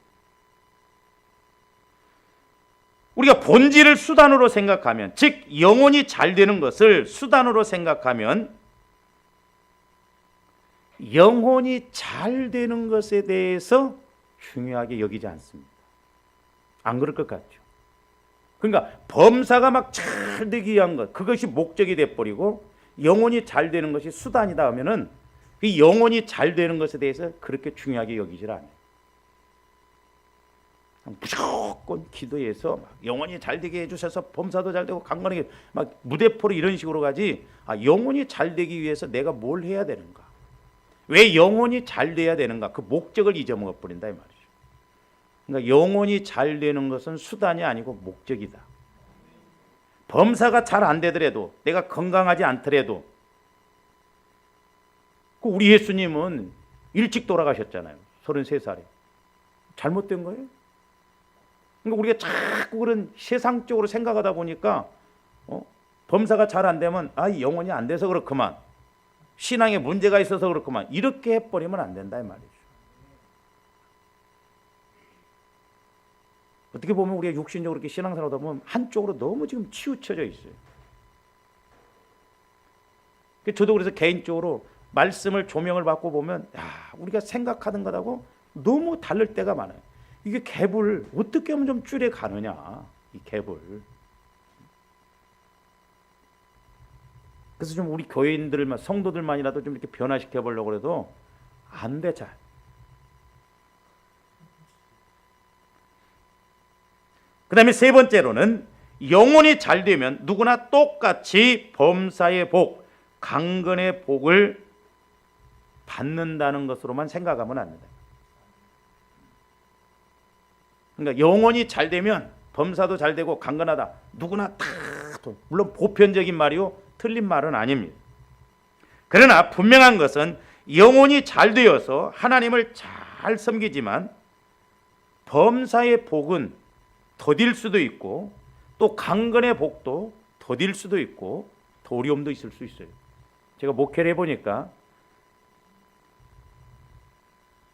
우리가 본질을 수단으로 생각하면, 즉 영혼이 잘 되는 것을 수단으로 생각하면 영혼이 잘 되는 것에 대해서 중요하게 여기지 않습니다. 안 그럴 것 같죠. 그러니까 범사가 막 잘 되기 위한 것, 그것이 목적이 돼버리고 영혼이 잘 되는 것이 수단이다 하면은 그 영혼이 잘 되는 것에 대해서 그렇게 중요하게 여기질 않아요. 무조건 기도해서 막 영혼이 잘 되게 해주셔서 범사도 잘 되고 강건하게 막 무대포로 이런 식으로 가지, 영혼이 잘 되기 위해서 내가 뭘 해야 되는가, 왜 영혼이 잘 돼야 되는가, 그 목적을 잊어먹어 버린다 이 말이죠. 그러니까 영혼이 잘 되는 것은 수단이 아니고 목적이다. 범사가 잘 안 되더라도, 내가 건강하지 않더라도, 우리 예수님은 일찍 돌아가셨잖아요. 33살에. 잘못된 거예요? 그러니까 우리가 자꾸 그런 세상적으로 생각하다 보니까 범사가 잘 안 되면 영혼이 안 돼서 그렇구만, 신앙에 문제가 있어서 그렇구만, 이렇게 해버리면 안 된다 이 말이죠. 어떻게 보면 우리가 육신적으로 이렇게 신앙생활하다 보면 한쪽으로 너무 지금 치우쳐져 있어요. 저도 그래서 개인적으로 말씀을 조명을 받고 보면 우리가 생각하는 것하고 너무 다를 때가 많아요. 이게 갭을 어떻게 하면 좀 줄여 가느냐, 이 갭을. 그래서 좀 우리 교인들만, 성도들만이라도 좀 이렇게 변화시켜 보려고 해도 안 돼, 잘. 그 다음에 세 번째로는, 영혼이 잘 되면 누구나 똑같이 범사의 복, 강건의 복을 받는다는 것으로만 생각하면 안 된다. 그러니까 영혼이 잘 되면 범사도 잘 되고 강건하다, 누구나 다, 물론 보편적인 말이요, 틀린 말은 아닙니다. 그러나 분명한 것은 영혼이 잘 되어서 하나님을 잘 섬기지만 범사의 복은 더딜 수도 있고, 또 강건의 복도 더딜 수도 있고, 더 어려움도 있을 수 있어요. 제가 목회를 해보니까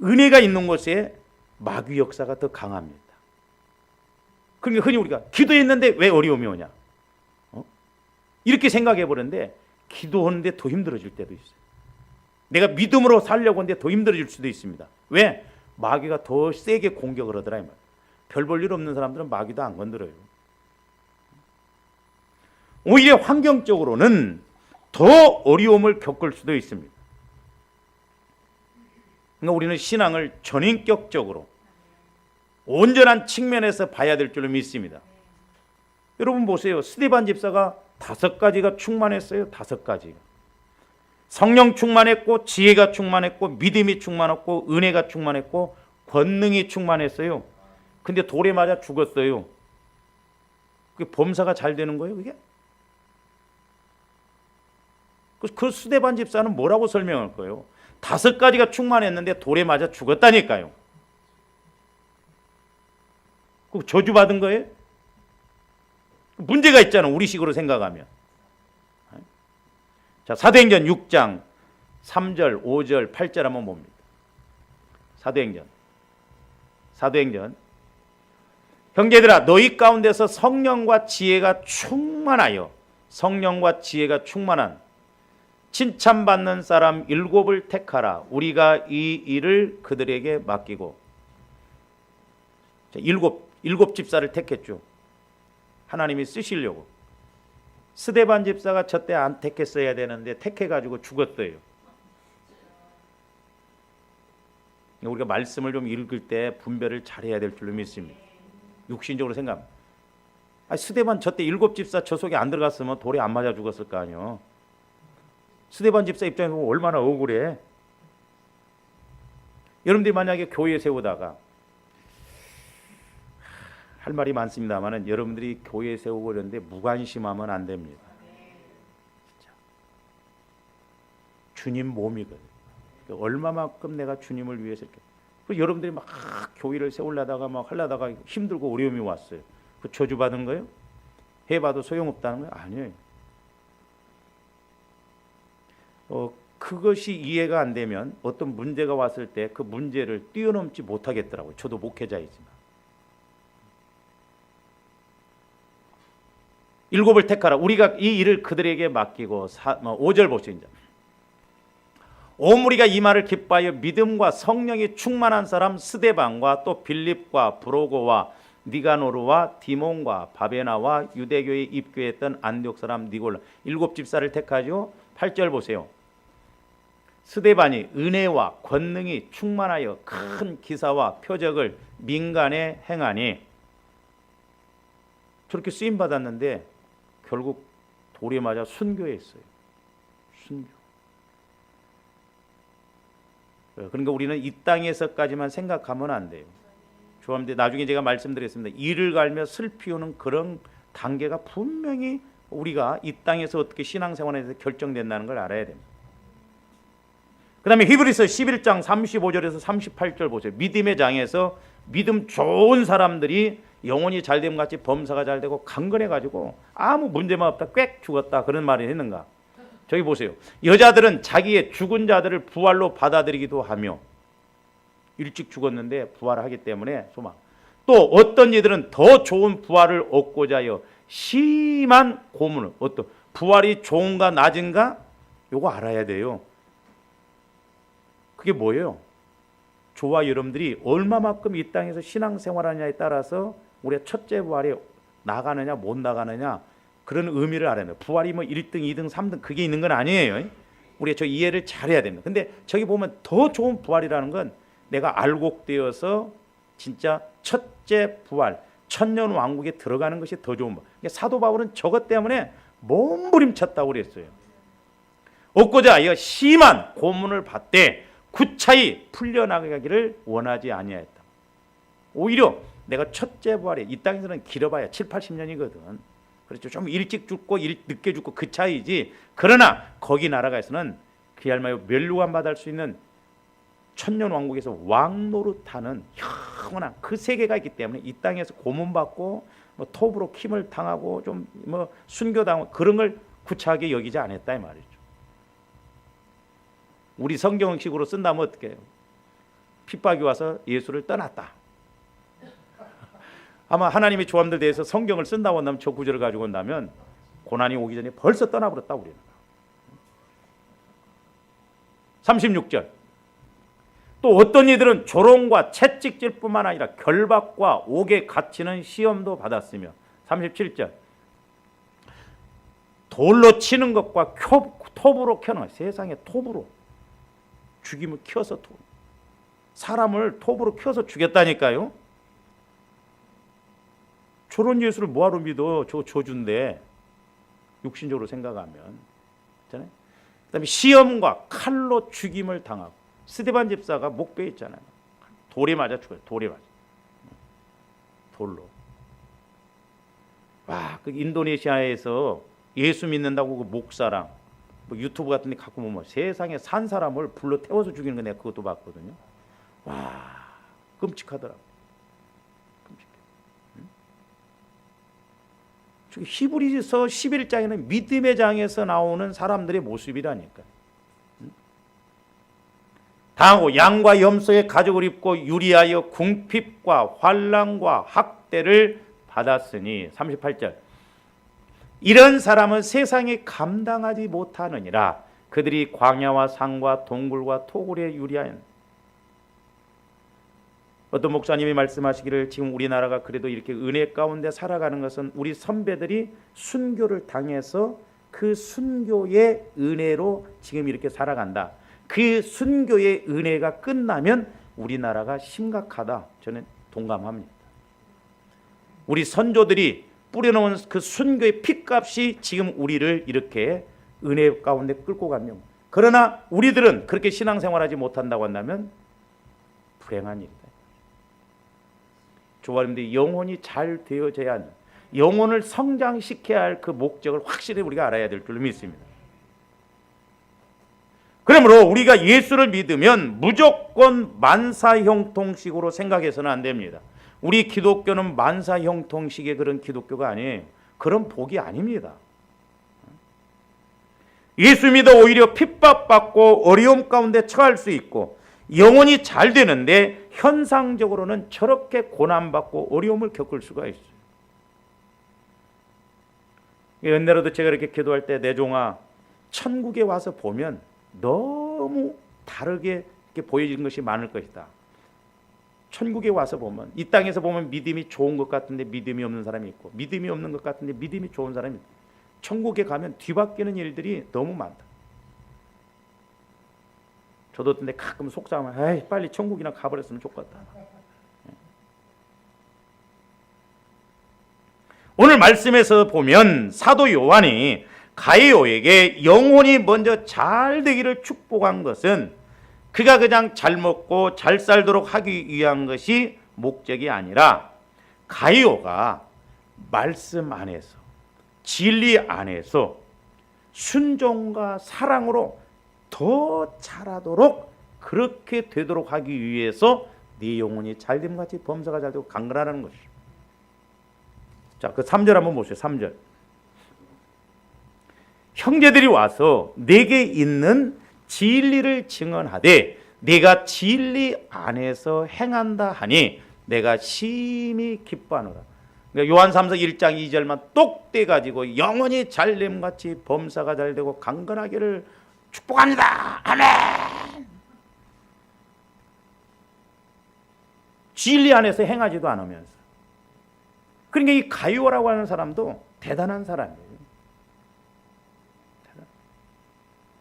은혜가 있는 곳에 마귀 역사가 더 강합니다. 그러니까 흔히 우리가 기도했는데 왜 어려움이 오냐, 이렇게 생각해 보는데, 기도하는데 더 힘들어질 때도 있어요. 내가 믿음으로 살려고 하는데 더 힘들어질 수도 있습니다. 왜? 마귀가 더 세게 공격을 하더라 이 말. 별 볼 일 없는 사람들은 마귀도 안 건드려요. 오히려 환경적으로는 더 어려움을 겪을 수도 있습니다. 그러니까 우리는 신앙을 전인격적으로 온전한 측면에서 봐야 될 줄로 믿습니다. 여러분 보세요. 스데반 집사가 5가지가 충만했어요. 5가지가. 성령 충만했고, 지혜가 충만했고, 믿음이 충만했고, 은혜가 충만했고, 권능이 충만했어요. 근데 돌에 맞아 죽었어요. 그게 범사가 잘 되는 거예요, 그게? 그 스데반 집사는 뭐라고 설명할 거예요? 5가지가 충만했는데 돌에 맞아 죽었다니까요. 그 저주받은 거예요? 문제가 있잖아, 우리식으로 생각하면. 자, 사도행전 6장 3절, 5절, 8절 한번 봅니다. 사도행전. 형제들아, 너희 가운데서 성령과 지혜가 충만한 칭찬받는 사람 7을 택하라. 우리가 이 일을 그들에게 맡기고. 자, 일곱 집사를 택했죠. 하나님이 쓰시려고. 스데반 집사가 저때 안 택했어야 되는데 택해가지고 죽었어요. 우리가 말씀을 좀 읽을 때 분별을 잘해야 될 줄로 믿습니다. 육신적으로 생각합니다. 스데반 저때 7집사 저 속에 안 들어갔으면 돌에 안 맞아 죽었을 거 아니에요. 스데반 집사 입장에서 보면 얼마나 억울해. 여러분들이 만약에 교회 세우다가, 할 말이 많습니다만 여러분들이 교회 세우고 이러는데 무관심하면 안 됩니다. 진짜. 주님 몸이거든요. 얼마만큼 내가 주님을 위해서 이렇게. 그리고 여러분들이 막 교회를 세우려다가 막 하려다가 힘들고 어려움이 왔어요. 그 저주받은 거예요? 해봐도 소용없다는 거예요? 아니에요. 그것이 이해가 안 되면 어떤 문제가 왔을 때 그 문제를 뛰어넘지 못하겠더라고요. 저도 목회자이지만. 7을 택하라. 우리가 이 일을 그들에게 맡기고. 5절 보시죠. 온 무리가 이 말을 기뻐하여 믿음과 성령이 충만한 사람 스데반과 또 빌립과 브로고와 니가노르와 디몬과 바베나와 유대교에 입교했던 안디옥 사람 니골라 7집사를 택하죠. 8절 보세요. 스데반이 은혜와 권능이 충만하여 큰 기사와 표적을 민간에 행하니. 저렇게 쓰임 받았는데 결국 돌에 맞아 순교했어요. 순교. 그러니까 우리는 이 땅에서까지만 생각하면 안 돼요. 좋아합니다. 나중에 제가 말씀드렸습니다. 이를 갈며 슬피우는 그런 단계가 분명히 우리가 이 땅에서 어떻게 신앙생활에서 결정된다는 걸 알아야 됩니다. 그 다음에 히브리서 11장 35절에서 38절 보세요. 믿음의 장에서 믿음 좋은 사람들이 영혼이 잘됨 같이 범사가 잘되고 강건해가지고 아무 문제만 없다 꽥 죽었다 그런 말이 했는가. 저기 보세요. 여자들은 자기의 죽은 자들을 부활로 받아들이기도 하며 일찍 죽었는데 부활하기 때문에 소망. 또 어떤 이들은 더 좋은 부활을 얻고자 하여 심한 고문을. 어떤 부활이 좋은가 낮은가 요거 알아야 돼요. 그게 뭐예요? 저와 여러분들이 얼마만큼 이 땅에서 신앙생활하느냐에 따라서 우리가 첫째 부활에 나가느냐 못 나가느냐 그런 의미를 알아야 돼요. 부활이 뭐 1등, 2등, 3등 그게 있는 건 아니에요. 우리가 저 이해를 잘해야 됩니다. 근데 저기 보면 더 좋은 부활이라는 건 내가 알곡되어서 진짜 첫째 부활, 천년 왕국에 들어가는 것이 더 좋은 부활. 그러니까 사도 바울은 저것 때문에 몸부림쳤다고 그랬어요. 얻고자 하여 심한 고문을 받되 구차히 풀려나가기를 원하지 아니하였다. 오히려 내가 첫째 부활에 이 땅에서는 길어봐야 7, 80년이거든. 그렇죠. 좀 일찍 죽고 늦게 죽고 그 차이지. 그러나 거기 나라가에서는 그야말로 멸류관 받을 수 있는 천년 왕국에서 왕 노릇하는 영원한 그 세계가 있기 때문에 이 땅에서 고문받고 뭐 톱으로 킴을 당하고 좀 뭐 순교당하고 그런 걸 구차하게 여기지 않았다 이 말이죠. 우리 성경식으로 쓴다면 어떻게 해요? 핍박이 와서 예수를 떠났다. 아마 하나님의 조함들 대해서 성경을 쓴다고 한다면 저 구절을 가지고 온다면 고난이 오기 전에 벌써 떠나버렸다 우리는. 36절. 또 어떤 이들은 조롱과 채찍질 뿐만 아니라 결박과 옥에 갇히는 시험도 받았으며. 37절. 돌로 치는 것과 톱으로 켜는 것. 세상에 톱으로 죽임을 켜서 사람을 톱으로 켜서 죽였다니까요. 저런 예수를 뭐하러 믿어? 저 저주인데 육신적으로 생각하면. 그 다음에 시험과 칼로 죽임을 당하고. 스데반 집사가 목베 있잖아요. 돌에 맞아 죽어요. 돌에 맞아. 돌로. 와, 그 인도네시아에서 예수 믿는다고 그 목사랑 뭐 유튜브 같은 데 갖고 보면 세상에 산 사람을 불러 태워서 죽이는 거 내가 그것도 봤거든요. 와, 끔찍하더라고. 끔찍해. 히브리서 11장에는 믿음의 장에서 나오는 사람들의 모습이라니까. 당하고 양과 염소의 가죽을 입고 유리하여 궁핍과 환난과 학대를 받았으니 38절 이런 사람은 세상이 감당하지 못하느니라. 그들이 광야와 산과 동굴과 토굴에 유리하여. 어떤 목사님이 말씀하시기를 지금 우리나라가 그래도 이렇게 은혜 가운데 살아가는 것은 우리 선배들이 순교를 당해서 그 순교의 은혜로 지금 이렇게 살아간다. 그 순교의 은혜가 끝나면 우리나라가 심각하다. 저는 동감합니다. 우리 선조들이 뿌려놓은 그 순교의 핏값이 지금 우리를 이렇게 은혜 가운데 끌고 가면, 그러나 우리들은 그렇게 신앙생활하지 못한다고 한다면 불행한 일이다. 조아님들이 영혼이 잘 되어져야 하는, 영혼을 성장시켜야 할 그 목적을 확실히 우리가 알아야 될 줄로 믿습니다. 그러므로 우리가 예수를 믿으면 무조건 만사형통식으로 생각해서는 안 됩니다. 우리 기독교는 만사형통식의 그런 기독교가 아니에요. 그런 복이 아닙니다. 예수 믿어 오히려 핍박받고 어려움 가운데 처할 수 있고 영혼이 잘 되는데 현상적으로는 저렇게 고난받고 어려움을 겪을 수가 있어요. 옛날에도 제가 이렇게 기도할 때 내 종아 천국에 와서 보면 너무 다르게 이렇게 보여지는 것이 많을 것이다. 천국에 와서 보면, 이 땅에서 보면 믿음이 좋은 것 같은데 믿음이 없는 사람이 있고, 믿음이 없는 것 같은데 믿음이 좋은 사람이 있고, 천국에 가면 뒤바뀌는 일들이 너무 많다. 저도 근데 가끔 속상하면 에이 빨리 천국이나 가버렸으면 좋겠다. 오늘 말씀에서 보면 사도 요한이 가이오에게 영혼이 먼저 잘 되기를 축복한 것은 그가 그냥 잘 먹고 잘 살도록 하기 위한 것이 목적이 아니라 가이오가 말씀 안에서 진리 안에서 순종과 사랑으로 더 잘하도록 그렇게 되도록 하기 위해서 네 영혼이 잘됨 같이 범사가 잘되고 강건하라는 것이죠. 자, 그 3절 한번 보세요. 3절. 형제들이 와서 내게 있는 진리를 증언하되 내가 진리 안에서 행한다 하니 내가 심히 기뻐하노라. 그러니까 요한 3서 1장 2절만 똑 떼가지고 영원히 잘됨같이 범사가 잘되고 강건하기를 축복합니다. 아멘. 진리 안에서 행하지도 않으면서. 그러니까 이 가이오라고 하는 사람도 대단한 사람이에요.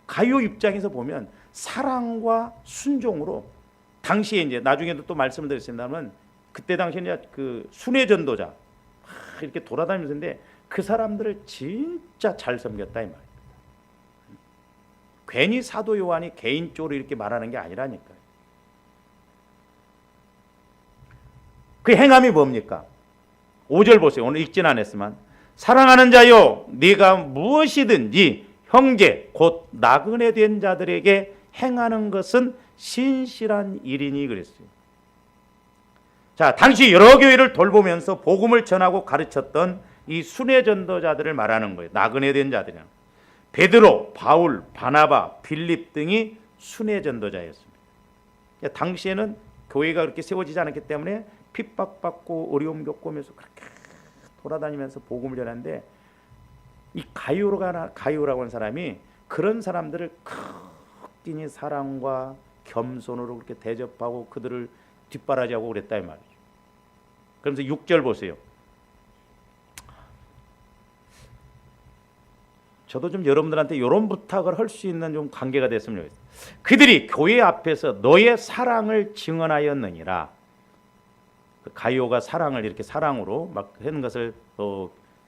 가이오 입장에서 보면 사랑과 순종으로 당시에 이제 나중에도 또 말씀을 드렸습니다만 그때 당시에 그 순회 전도자 이렇게 돌아다니면서인데 그 사람들을 진짜 잘 섬겼다 이 말이에요. 괜히 사도 요한이 개인적으로 이렇게 말하는 게 아니라니까요. 그 행함이 뭡니까? 5절 보세요. 오늘 읽진 않았지만 사랑하는 자여 네가 무엇이든지 형제 곧 나그네 된 자들에게 행하는 것은 신실한 일이니 그랬어요. 자, 당시 여러 교회를 돌보면서 복음을 전하고 가르쳤던 이 순회 전도자들을 말하는 거예요. 나그네 된 자들이야. 베드로, 바울, 바나바, 빌립 등이 순회 전도자였습니다. 당시에는 교회가 그렇게 세워지지 않았기 때문에 핍박받고 어려움 겪으면서 그렇게 돌아다니면서 복음을 전하는데 이 가이오라고 하는 사람이 그런 사람들을 극진히 사랑과 겸손으로 그렇게 대접하고 그들을 뒷바라지하고 그랬다 이 말이죠. 그러면서 6절 보세요. 저도 좀 여러분들한테 이런 부탁을 할 수 있는 좀 관계가 됐으면 좋겠어요. 그들이 교회 앞에서 너의 사랑을 증언하였느니라. 가이오가 사랑을 이렇게 사랑으로 막 하는 것을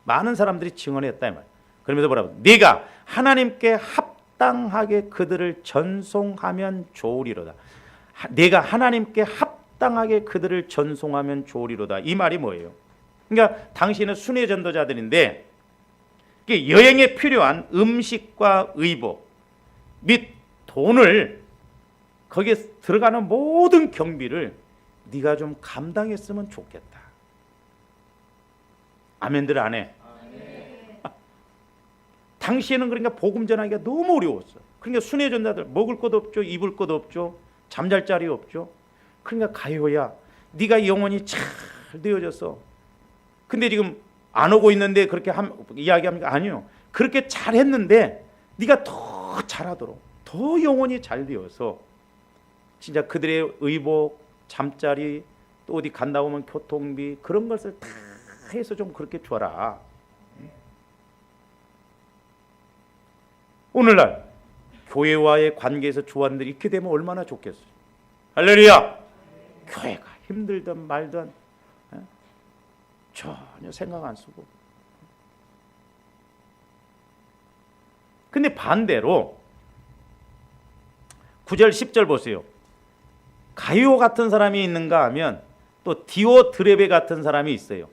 많은 사람들이 증언했다 이 말이에요. 그러면서 뭐라고? 네가 하나님께 합당하게 그들을 전송하면 좋으리로다. 네가 하나님께 합당하게 그들을 전송하면 좋으리로다. 이 말이 뭐예요? 그러니까 당신은 순회 전도자들인데 여행에 필요한 음식과 의복 및 돈을 거기에 들어가는 모든 경비를 네가 좀 감당했으면 좋겠다. 아멘들 안 해? 아멘. 당시에는 그러니까 복음 전하기가 너무 어려웠어. 그러니까 순회 전자들 먹을 것 없죠, 입을 것 없죠, 잠잘 자리 없죠. 그러니까 가요야, 네가 영혼이 잘 되어졌어. 근데 지금 안 오고 있는데 그렇게 이야기합니까? 아니요. 그렇게 잘했는데 네가 더 잘하도록, 더 영혼이 잘 되어서 진짜 그들의 의복, 잠자리, 또 어디 간다 오면 교통비 그런 것을 다 해서 좀 그렇게 줘라. 오늘날 교회와의 관계에서 조안들이 이렇게 되면 얼마나 좋겠어요. 할렐루야. 교회가 힘들든 말든 전혀 생각 안 쓰고. 근데 반대로 9절 10절 보세요. 가이오 같은 사람이 있는가 하면 또 디오드레베 같은 사람이 있어요.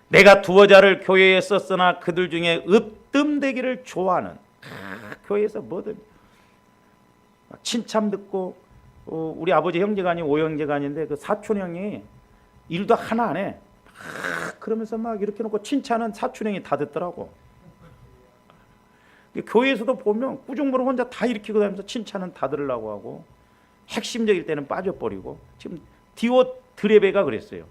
내가 두어 자를 교회에 썼으나 그들 중에 으뜸되기를 좋아하는, 교회에서 뭐든 칭찬 듣고, 우리 아버지 형제간이 오형제간인데 그 사촌 형이 일도 하나 안 해. 그러면서 막 이렇게 놓고 칭찬은 사촌 형이 다 듣더라고. 교회에서도 보면 꾸중물을 혼자 다 일으키고 다니면서 칭찬은 다 들으려고 하고, 핵심적일 때는 빠져버리고. 지금 디오드레베가 그랬어요.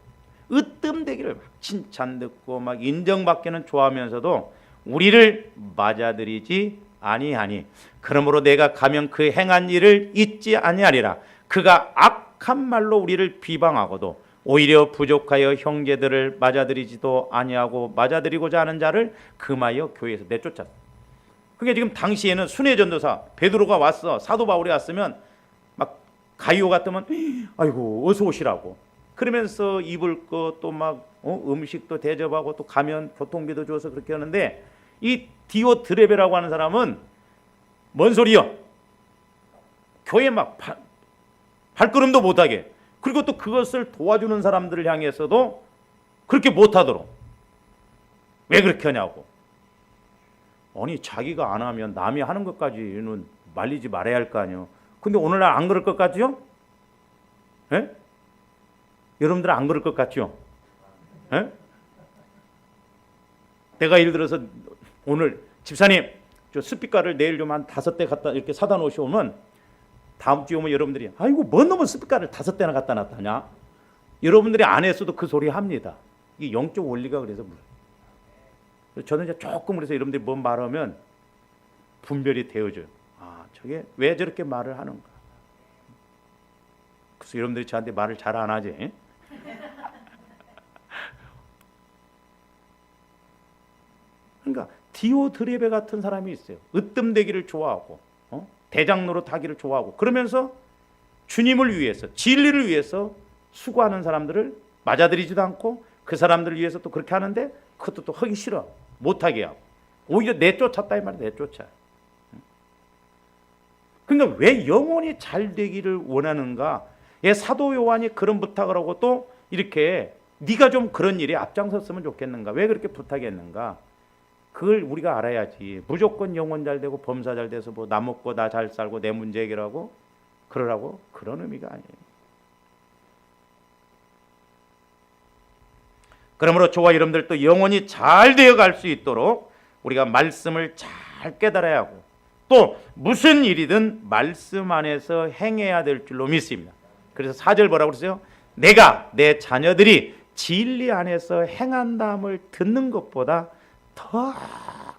으뜸되기를 막 칭찬 듣고 막 인정받기는 좋아하면서도 우리를 맞아들이지 아니하니, 그러므로 내가 가면 그 행한 일을 잊지 아니하리라. 그가 악한 말로 우리를 비방하고도 오히려 부족하여 형제들을 맞아들이지도 아니하고 맞아들이고자 하는 자를 금하여 교회에서 내쫓았다. 그게 지금 당시에는 순회 전도사 베드로가 왔어, 사도 바울이 왔으면 막 가이오 같으면 아이고 어서 오시라고 그러면서 입을 것 또 막 음식도 대접하고 또 가면 교통비도 줘서 그렇게 하는데, 이 디오드레베라고 하는 사람은 뭔 소리야? 교회 막 발걸음도 못하게, 그리고 또 그것을 도와주는 사람들을 향해서도 그렇게 못하도록. 왜 그렇게 하냐고. 아니 자기가 안 하면 남이 하는 것까지는 말리지 말아야 할 거 아니에요. 근데 오늘날 안 그럴 것 같죠? 예? 여러분들은 안 그럴 것 같죠? 예? 내가 예를 들어서 오늘 집사님 저 스피커를 내일 좀 한 5대 갖다 이렇게 사다 놓으시면 다음 주에 오면 여러분들이 아이고 뭔 놈은 스피커를 5대나 갖다 놨다냐? 여러분들이 안에서도 그 소리 합니다. 이게 영적 원리가 그래서 저는 이제 조금 그래서 여러분들이 뭔 말하면 분별이 되어져요. 아 저게 왜 저렇게 말을 하는가? 그래서 여러분들이 저한테 말을 잘 안 하지. 그러니까 디오드레베 같은 사람이 있어요. 으뜸되기를 좋아하고 대장 노릇하기를 좋아하고, 그러면서 주님을 위해서 진리를 위해서 수고하는 사람들을 맞아들이지도 않고 그 사람들을 위해서 또 그렇게 하는데 그것도 또 하기 싫어, 못하게 하고 오히려 내쫓았다 이 말이야. 내쫓아. 그러니까 왜 영혼이 잘 되기를 원하는가? 사도 요한이 그런 부탁을 하고 또 이렇게 네가 좀 그런 일에 앞장섰으면 좋겠는가? 왜 그렇게 부탁했는가? 그걸 우리가 알아야지. 무조건 영혼 잘 되고 범사 잘 돼서 뭐 나 먹고 나 잘 살고 내 문제 해결하고 그러라고, 그런 의미가 아니에요. 그러므로 저와 여러분들 또 영혼이 잘 되어갈 수 있도록 우리가 말씀을 잘 깨달아야 하고, 또 무슨 일이든 말씀 안에서 행해야 될 줄로 믿습니다. 그래서 4절 뭐라고 그러세요? 내가 내 자녀들이 진리 안에서 행한다함을 듣는 것보다 더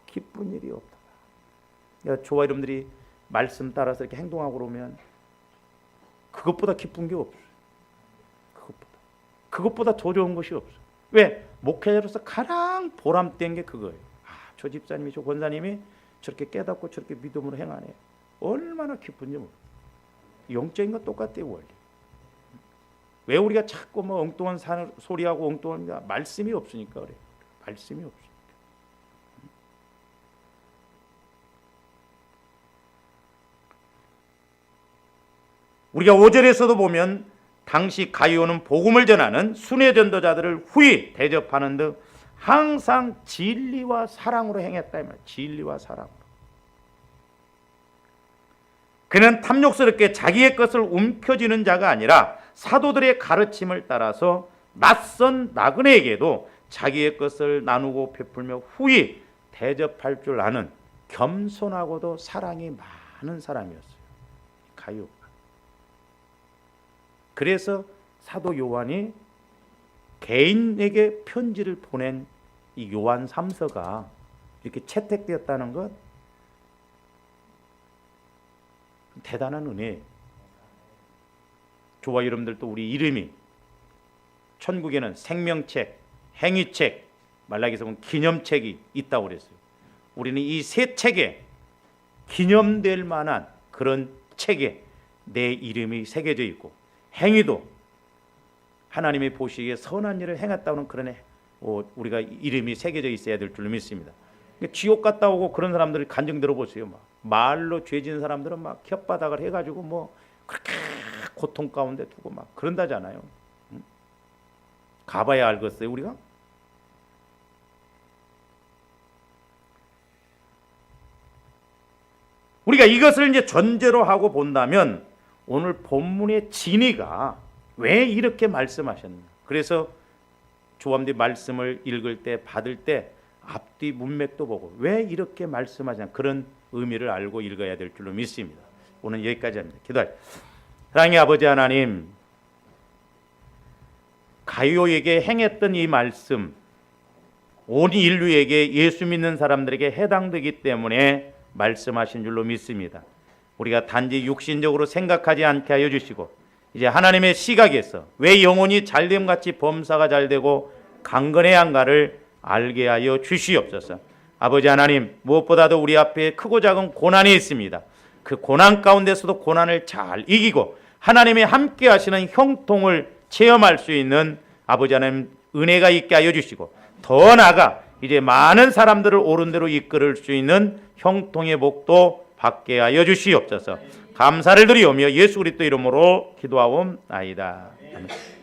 기쁜 일이 없다. 저와 여러분들이 말씀 따라서 이렇게 행동하고 그러면 그것보다 기쁜 게 없어요. 그것보다 더 좋은 것이 없어요. 왜? 목회자로서 가장 보람된 게 그거예요. 저 집사님이 저 권사님이 저렇게 깨닫고 저렇게 믿음으로 행하네. 얼마나 기쁜지 모르겠어요. 영적인 건 똑같아요. 원리. 왜 우리가 자꾸 뭐 엉뚱한 소리하고 엉뚱한 말씀이 없으니까 그래요. 말씀이 없으니까. 우리가 5절에서도 보면 당시 가이오는 복음을 전하는 순회 전도자들을 후히 대접하는 듯 항상 진리와 사랑으로 행했다 이 말이에요. 진리와 사랑으로. 그는 탐욕스럽게 자기의 것을 움켜쥐는 자가 아니라 사도들의 가르침을 따라서 낯선 나그네에게도 자기의 것을 나누고 베풀며 후히 대접할 줄 아는 겸손하고도 사랑이 많은 사람이었어요. 가룟. 그래서 사도 요한이 개인에게 편지를 보낸 이 요한 3서가 이렇게 채택되었다는 것 대단한 은혜예요. 저와 여러분들도 우리 이름이 천국에는 생명책, 행위책, 말라기서 보면 기념책이 있다고 그랬어요. 우리는 이 세 책에 기념될 만한 그런 책에 내 이름이 새겨져 있고, 행위도 하나님이 보시기에 선한 일을 행했다는 그런 우리가 이름이 새겨져 있어야 될 줄 믿습니다. 지옥 갔다 오고 그런 사람들 간증 들어보세요. 막 말로 죄 지은 사람들은 막 혓바닥을 해가지고 뭐 그렇게 고통 가운데 두고 막 그런다잖아요. 가봐야 알겠어요, 우리가? 우리가 이것을 이제 전제로 하고 본다면 오늘 본문의 진의가 왜 이렇게 말씀하셨나? 그래서 조함들이 말씀을 읽을 때, 받을 때 앞뒤 문맥도 보고 왜 이렇게 말씀하시나 그런 의미를 알고 읽어야 될 줄로 믿습니다. 오늘 여기까지 합니다. 기도하죠. 사랑의 아버지 하나님, 가룟에게 행했던 이 말씀 온 인류에게 예수 믿는 사람들에게 해당되기 때문에 말씀하신 줄로 믿습니다. 우리가 단지 육신적으로 생각하지 않게 하여 주시고 이제 하나님의 시각에서 왜 영혼이 잘됨같이 범사가 잘되고 강건해야 한가를 알게 하여 주시옵소서. 아버지 하나님, 무엇보다도 우리 앞에 크고 작은 고난이 있습니다. 그 고난 가운데서도 고난을 잘 이기고 하나님이 함께 하시는 형통을 체험할 수 있는 아버지 하나님 은혜가 있게 하여 주시고 더 나아가 이제 많은 사람들을 옳은 대로 이끌을 수 있는 형통의 복도 받게 하여 주시옵소서. 감사를 드리오며 예수 그리스도 이름으로 기도하옵나이다. 아멘.